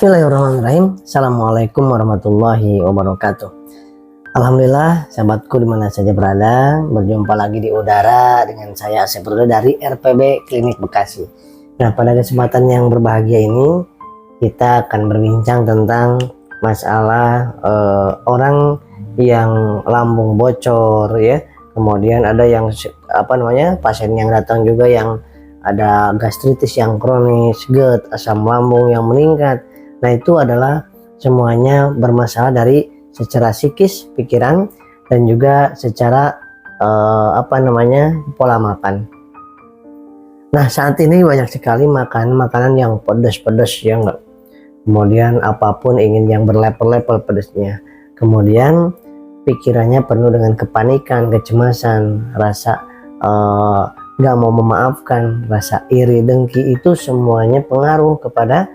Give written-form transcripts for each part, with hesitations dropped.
Bismillahirrahmanirrahim. Assalamualaikum warahmatullahi wabarakatuh. Alhamdulillah, sahabatku dimana saja berada, berjumpa lagi di udara dengan saya Asep dari RPB Klinik Bekasi. Nah, pada kesempatan yang berbahagia ini kita akan berbincang tentang masalah orang yang lambung bocor ya. Kemudian ada yang pasien yang datang juga yang ada gastritis yang kronis, GERD, asam lambung yang meningkat. Nah, itu adalah semuanya bermasalah dari secara psikis, pikiran, dan juga secara pola makan. Nah, saat ini banyak sekali makanan yang pedas-pedas ya enggak. Kemudian apapun ingin yang berlevel-level pedasnya. Kemudian pikirannya penuh dengan kepanikan, kecemasan, rasa nggak mau memaafkan, rasa iri, dengki, itu semuanya pengaruh kepada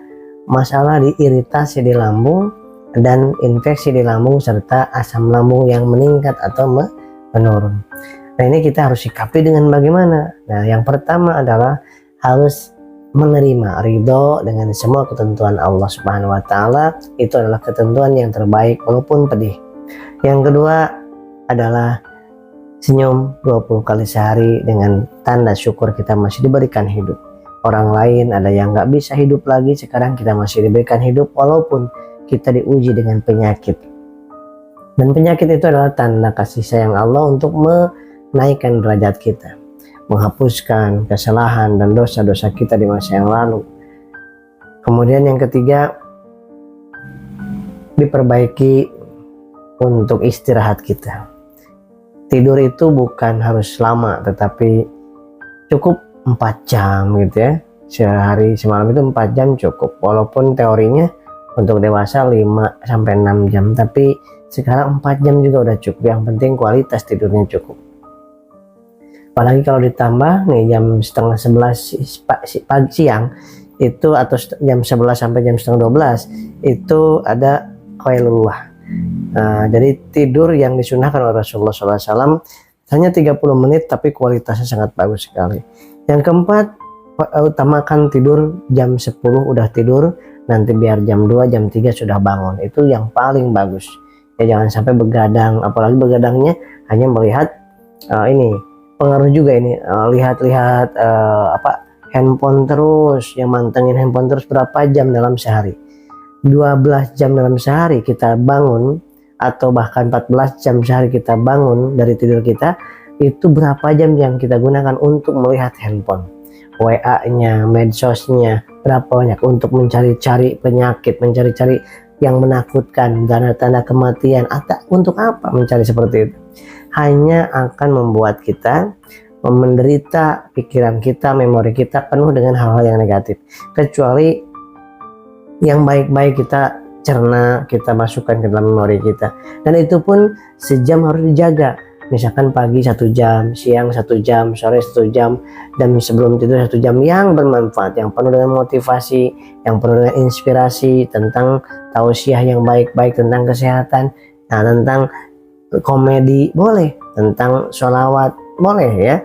masalah di iritasi di lambung dan infeksi di lambung serta asam lambung yang meningkat atau menurun. Nah, ini kita harus sikapi dengan bagaimana? Nah, yang pertama adalah harus menerima ridho dengan semua ketentuan Allah Subhanahu wa Ta'ala. Itu adalah ketentuan yang terbaik walaupun pedih. Yang kedua adalah senyum 20 kali sehari dengan tanda syukur kita masih diberikan hidup. Orang lain ada yang nggak bisa hidup lagi, sekarang kita masih diberikan hidup walaupun kita diuji dengan penyakit. Dan penyakit itu adalah tanda kasih sayang Allah untuk menaikkan derajat kita, menghapuskan kesalahan dan dosa-dosa kita di masa yang lalu. Kemudian yang ketiga, diperbaiki untuk istirahat kita. Tidur itu bukan harus lama, tetapi cukup 4 jam gitu ya. Sehari semalam itu 4 jam cukup. Walaupun teorinya untuk dewasa 5 sampai 6 jam, tapi sekarang 4 jam juga udah cukup. Yang penting kualitas tidurnya cukup. Apalagi kalau ditambah nih jam setengah 11 pagi siang itu, atau jam 11 sampai jam setengah 12 itu ada qailullah. Nah, jadi tidur yang disunahkan oleh Rasulullah SAW hanya 30 menit tapi kualitasnya sangat bagus sekali. Yang keempat, utamakan tidur jam 10 udah tidur, nanti biar jam 2 jam 3 sudah bangun. Itu yang paling bagus ya. Jangan sampai begadang, apalagi begadangnya hanya melihat ini pengaruh juga ini, lihat-lihat handphone terus, yang mantengin handphone terus berapa jam dalam sehari. 12 jam dalam sehari kita bangun, atau bahkan 14 jam sehari kita bangun dari tidur kita, itu berapa jam yang kita gunakan untuk melihat handphone, WA-nya, medsosnya, berapa banyak untuk mencari-cari penyakit, mencari-cari yang menakutkan, tanda-tanda kematian, atau untuk apa mencari seperti itu? Hanya akan membuat kita menderita, pikiran kita, memori kita penuh dengan hal-hal yang negatif. Kecuali yang baik-baik kita cerna, kita masukkan ke dalam memori kita, dan itu pun sejam harus dijaga. Misalkan pagi 1 jam, siang 1 jam, sore 1 jam, dan sebelum tidur 1 jam yang bermanfaat, yang penuh dengan motivasi, yang penuh dengan inspirasi tentang tausiah yang baik-baik, tentang kesehatan, nah tentang komedi boleh, tentang sholawat boleh ya.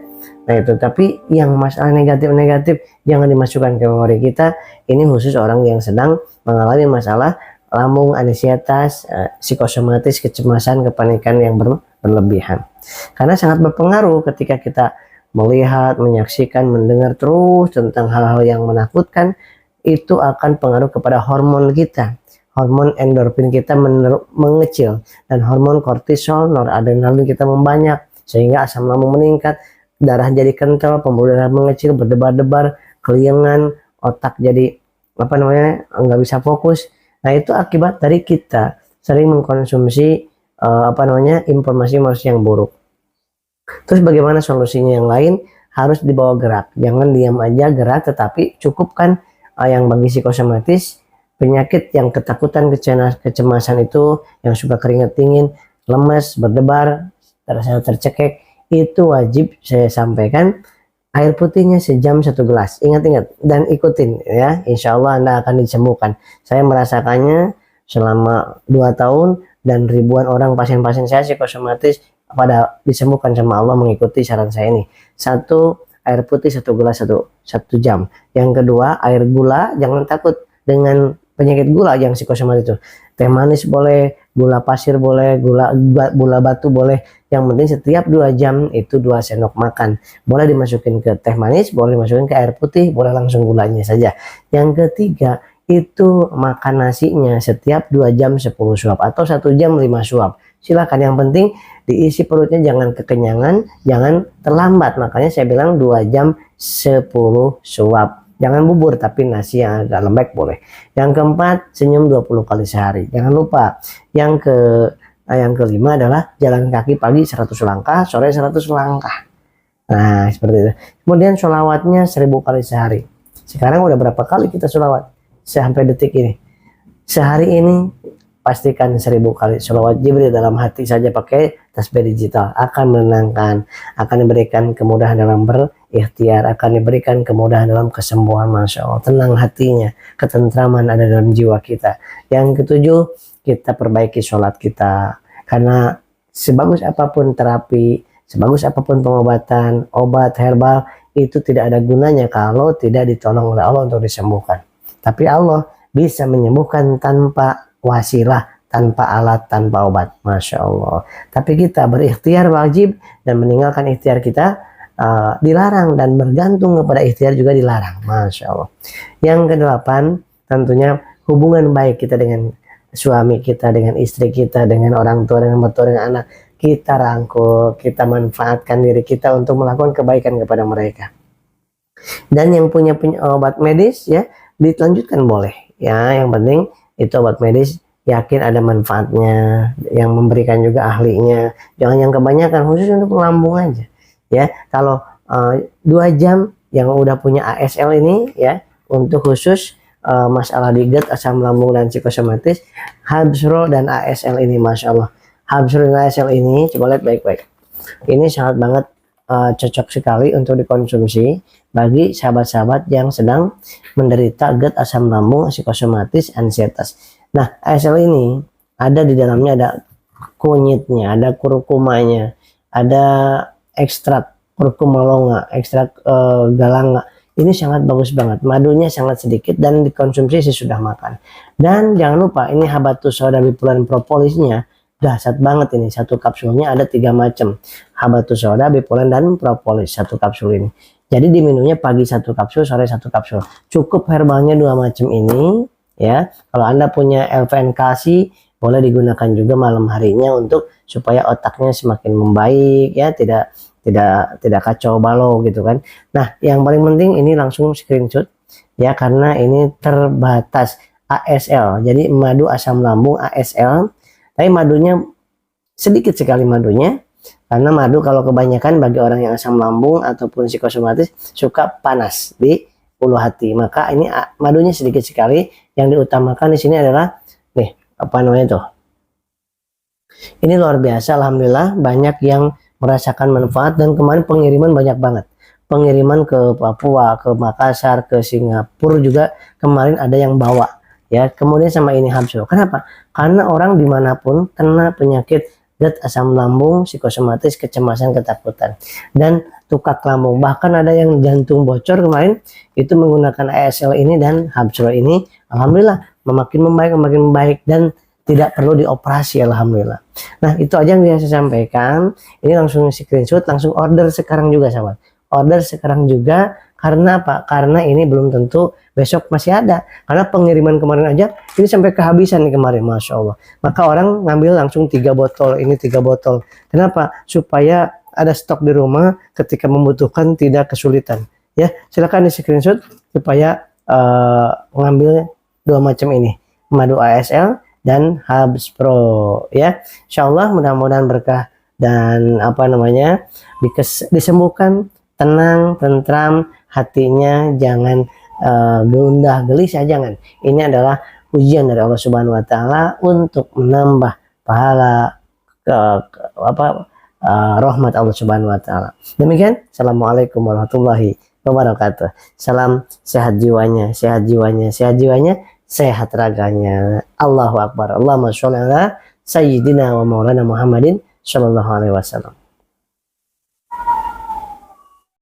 Nah itu, tapi yang masalah negatif-negatif jangan dimasukkan ke memori kita. Ini khusus orang yang sedang mengalami masalah lambung, anksietas, psikosomatis, kecemasan, kepanikan yang berlebihan. Karena sangat berpengaruh ketika kita melihat, menyaksikan, mendengar terus tentang hal-hal yang menakutkan, itu akan pengaruh kepada hormon kita. Hormon endorfin kita mengecil, dan hormon kortisol, noradrenalin kita membanyak, sehingga asam lambung meningkat, darah jadi kental, pembuluh darah mengecil, berdebar-debar, keliengan, otak jadi nggak bisa fokus. Nah, itu akibat dari kita sering mengkonsumsi informasi-informasi yang buruk. Terus bagaimana solusinya? Yang lain harus dibawa gerak, jangan diam aja, gerak, tetapi cukupkan yang bagi psikosomatis, penyakit yang ketakutan, kecemasan itu, yang suka keringat dingin, lemas, berdebar, terasa tercekek, itu wajib saya sampaikan air putihnya sejam 1 gelas. Ingat-ingat dan ikutin ya, insya Allah Anda akan disembuhkan. Saya merasakannya selama 2 tahun, dan ribuan orang pasien-pasien saya psikosomatis pada disembuhkan sama Allah mengikuti saran saya ini. 1, air putih 1 gelas 1 jam. Yang kedua, air gula, jangan takut dengan penyakit gula yang psikosomatis itu. Teh manis boleh, gula pasir boleh, gula batu boleh. Yang penting setiap 2 jam itu 2 sendok makan. Boleh dimasukin ke teh manis, boleh dimasukin ke air putih, boleh langsung gulanya saja. Yang ketiga, itu makan nasinya setiap 2 jam 10 suap atau 1 jam 5 suap. Silakan, yang penting diisi perutnya, jangan kekenyangan, jangan terlambat. Makanya saya bilang 2 jam 10 suap. Jangan bubur, tapi nasi yang agak lembek boleh. Yang keempat, senyum 20 kali sehari. Jangan lupa. Yang kelima adalah jalan kaki pagi 100 langkah, sore 100 langkah. Nah, seperti itu. Kemudian sholawatnya 1000 kali sehari. Sekarang udah berapa kali kita sholawat? Sampai detik ini. Sehari ini pastikan 1000 kali sholawat Jibril dalam hati saja pakai tasbih digital. Akan menenangkan, akan diberikan kemudahan dalam berikhtiar, akan diberikan kemudahan dalam kesembuhan. Masya Allah, tenang hatinya, ketentraman ada dalam jiwa kita. Yang ketujuh, kita perbaiki sholat kita. Karena sebagus apapun terapi, sebagus apapun pengobatan, obat herbal, itu tidak ada gunanya kalau tidak ditolong oleh Allah untuk disembuhkan. Tapi Allah bisa menyembuhkan tanpa wasilah, tanpa alat, tanpa obat. Masya Allah. Tapi kita berikhtiar wajib, dan meninggalkan ikhtiar kita dilarang, dan bergantung kepada ikhtiar juga dilarang. Masya Allah. Yang kedelapan, tentunya hubungan baik kita dengan suami kita, dengan istri kita, dengan orang tua, dengan mertua, dengan anak. Kita rangkul, kita manfaatkan diri kita untuk melakukan kebaikan kepada mereka. Dan yang punya obat medis, ya dilanjutkan boleh. Ya, yang penting itu obat medis yakin ada manfaatnya, yang memberikan juga ahlinya. Jangan yang kebanyakan, khusus untuk lambung aja. Ya, kalau 2 jam yang udah punya ASL ini, ya untuk khusus masalah diget, asam lambung dan psikosomatis, Habsro dan ASL ini, masya Allah. Habsro dan ASL ini, coba lihat baik-baik. Ini sangat banget cocok sekali untuk dikonsumsi bagi sahabat-sahabat yang sedang menderita GERD, asam lambung, psikosomatis, ansietas. Nah, ASL ini ada di dalamnya, ada kunyitnya, ada kurkumanya, ada ekstrak kurkuma longa, ekstrak galanga. Ini sangat bagus banget, madunya sangat sedikit dan dikonsumsi sesudah makan. Dan jangan lupa, ini habatus sauda bipulen propolisnya dahsyat banget ini. Satu kapsulnya ada 3 macam, habatus sauda, bipulen, dan propolis, satu kapsul ini. Jadi diminumnya pagi 1 kapsul, sore 1 kapsul. Cukup herbalnya 2 macam ini, ya. Kalau Anda punya LVN kalsi, boleh digunakan juga malam harinya untuk supaya otaknya semakin membaik, ya, tidak kacau balau gitu kan. Nah, yang paling penting ini langsung screenshot, ya, karena ini terbatas ASL. Jadi madu asam lambung ASL, tapi madunya sedikit sekali madunya, karena madu kalau kebanyakan bagi orang yang asam lambung ataupun psikosomatis suka panas di ulu hati. Maka ini madunya sedikit sekali. Yang diutamakan di sini adalah nih, apa namanya tuh? Ini luar biasa, alhamdulillah banyak yang merasakan manfaat, dan kemarin pengiriman banyak banget. Pengiriman ke Papua, ke Makassar, ke Singapura juga kemarin ada yang bawa. Ya, kemudian sama ini Habsro. Kenapa? Karena orang dimanapun kena penyakit GERD, asam lambung, psikosomatis, kecemasan, ketakutan, dan tukak lambung. Bahkan ada yang jantung bocor kemarin, itu menggunakan ASL ini dan Habsro ini. Alhamdulillah, makin membaik, dan tidak perlu dioperasi, alhamdulillah. Nah, itu aja yang bisa saya sampaikan. Ini langsung screenshot, langsung order sekarang juga, sahabat. Order sekarang juga. Karena apa? Karena ini belum tentu besok masih ada. Karena pengiriman kemarin aja ini sampai kehabisan nih kemarin, masya Allah. Maka orang ngambil langsung 3 botol, ini 3 botol. Kenapa? Supaya ada stok di rumah ketika membutuhkan, tidak kesulitan. Ya, silakan di screenshot supaya ngambil 2 macam ini, madu ASL dan Habsro, ya. Insya Allah mudah-mudahan berkah, dan apa namanya, disembuhkan, tenang, tentram hatinya, jangan gundah gelisah, jangan. Ini adalah ujian dari Allah Subhanahu wa taala untuk menambah pahala rahmat Allah Subhanahu wa taala. Demikian, assalamualaikum warahmatullahi wabarakatuh. Salam sehat jiwanya, sehat jiwanya, sehat jiwanya, sehat raganya. Allahu akbar. Allahumma sholli ala sayyidina wa maulana Muhammadin sallallahu alaihi wasallam.